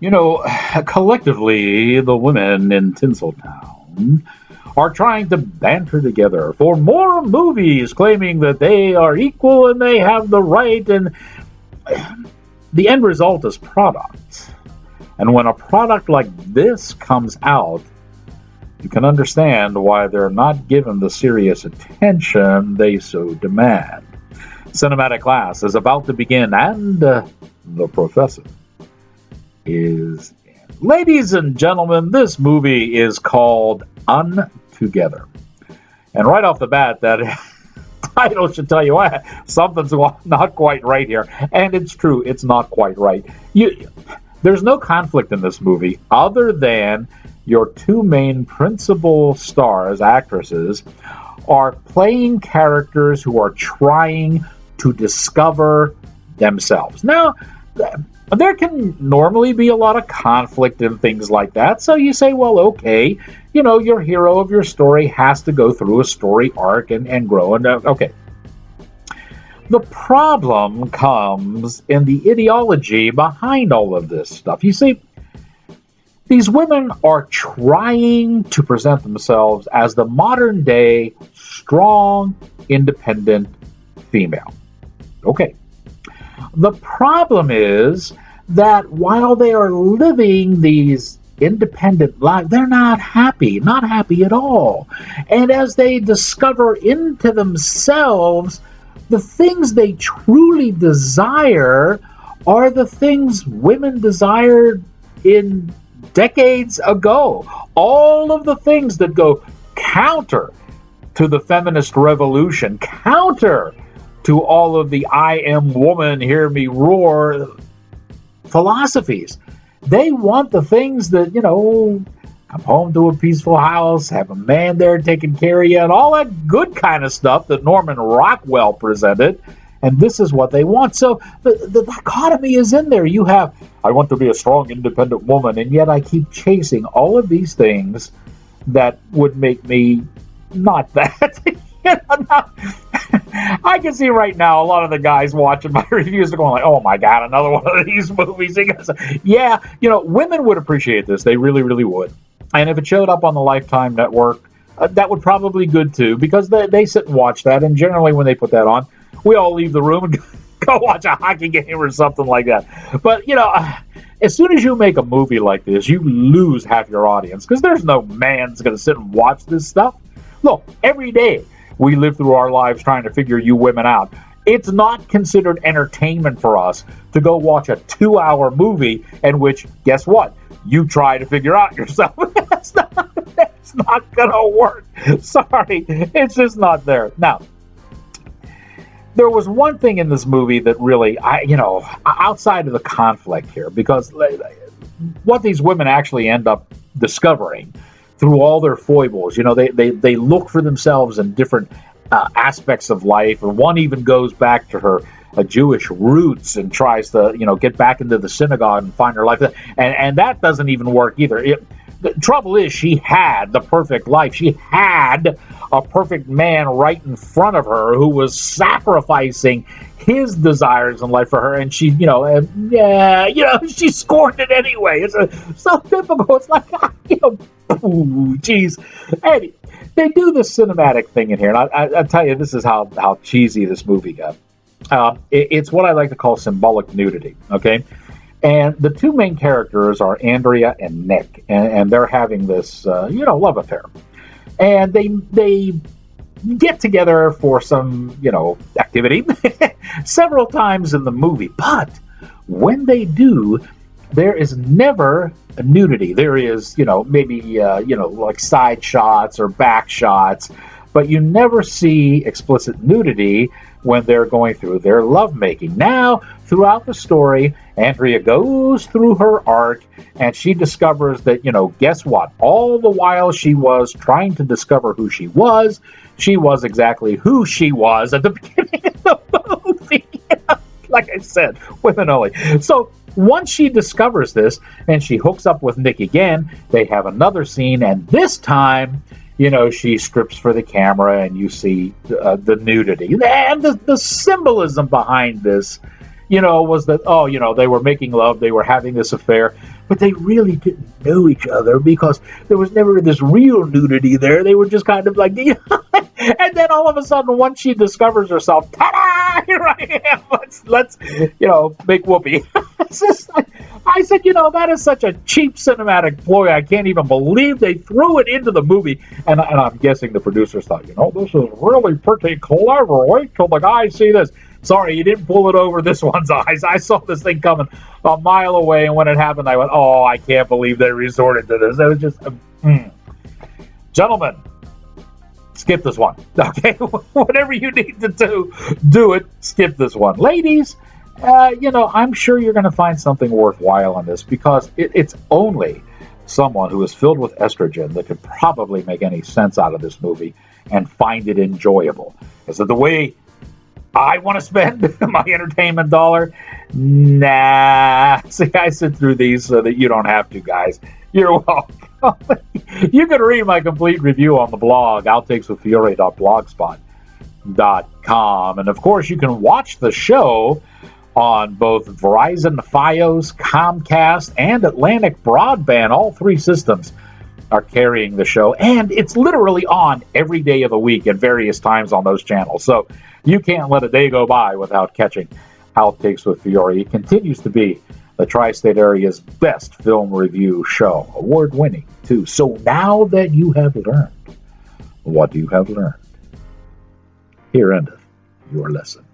You know, collectively, the women in Tinseltown are trying to banter together for more movies, claiming that they are equal and they have the right, and the end result is product. And when a product like this comes out, you can understand why they're not given the serious attention they so demand. Cinematic class is about to begin, and the professor is in. Ladies and gentlemen, this movie is called UNTOGETHER. And right off the bat, that title should tell you something's not quite right here. And it's true, it's not quite right. There's no conflict in this movie other than your two main principal stars, actresses, are playing characters who are trying to discover themselves. Now, there can normally be a lot of conflict in things like that. So you say, well, okay, your hero of your story has to go through a story arc and grow. And okay. The problem comes in the ideology behind all of this stuff. You see, these women are trying to present themselves as the modern day, strong, independent female. Okay. The problem is that while they are living these independent lives, they're not happy at all. And as they discover into themselves, the things they truly desire are the things women desired in decades ago. All of the things that go counter to the feminist revolution, counter to all of the I am woman, hear me roar philosophies. They want the things that, come home to a peaceful house, have a man there taking care of you, and all that good kind of stuff that Norman Rockwell presented. And this is what they want. So the dichotomy is in there. You have, I want to be a strong, independent woman, and yet I keep chasing all of these things that would make me not that. I can see right now a lot of the guys watching my reviews are going like, oh my God, another one of these movies. Yeah, women would appreciate this. They really, really would. And if it showed up on the Lifetime Network, that would probably be good too, because they sit and watch that. And generally when they put that on, we all leave the room and go watch a hockey game or something like that. But, as soon as you make a movie like this, you lose half your audience, because there's no man's going to sit and watch this stuff. Look, every day we live through our lives trying to figure you women out. It's not considered entertainment for us to go watch a 2-hour movie in which, guess what? You try to figure out yourself. That's not going to work. Sorry, it's just not there. Now, there was one thing in this movie that really, outside of the conflict here, because what these women actually end up discovering through all their foibles, they look for themselves in different aspects of life, and one even goes back to her Jewish roots and tries to, get back into the synagogue and find her life, and that doesn't even work either. The trouble is, she had the perfect life. She had a perfect man right in front of her who was sacrificing his desires in life for her, and she, she scorned it anyway. It's so typical. It's like, geez. And they do this cinematic thing in here, and I tell you, this is how cheesy this movie got. It's what I like to call symbolic nudity, okay? And the two main characters are Andrea and Nick, and they're having this, love affair. And they get together for some, activity several times in the movie. But when they do, there is never a nudity. There is, maybe, like side shots or back shots, but you never see explicit nudity when they're going through their lovemaking. Now, throughout the story, Andrea goes through her arc, and she discovers that, guess what? All the while she was trying to discover who she was exactly who she was at the beginning of the movie. Like I said, women only. So once she discovers this, and she hooks up with Nick again, they have another scene, and this time, she strips for the camera, and you see the nudity. And the symbolism behind this, was that, they were making love, they were having this affair. but they really didn't know each other because there was never this real nudity there. They were just kind of like, and then all of a sudden, once she discovers herself, ta-da! Here I am. Let's make whoopee. I said, that is such a cheap cinematic ploy. I can't even believe they threw it into the movie. And I'm guessing the producers thought, this is really pretty clever. Wait till the guys see this. Sorry, you didn't pull it over this one's eyes. I saw this thing coming a mile away, and when it happened, I went, oh, I can't believe they resorted to this. It was just, Gentlemen, skip this one, okay? Whatever you need to do it. Skip this one. Ladies, I'm sure you're going to find something worthwhile in this because it's only someone who is filled with estrogen that could probably make any sense out of this movie and find it enjoyable. Is it the way I want to spend my entertainment dollar? Nah. See, I sit through these so that you don't have to, guys. You're welcome. You can read my complete review on the blog, outtakeswithfiore.blogspot.com. And of course, you can watch the show on both Verizon Fios, Comcast, and Atlantic Broadband. All three systems are carrying the show, and it's literally on every day of the week at various times on those channels. So you can't let a day go by without catching Outtakes with Fiore. It continues to be the tri-state area's best film review show, award-winning too. So now that you have learned what you have learned, here endeth your lesson.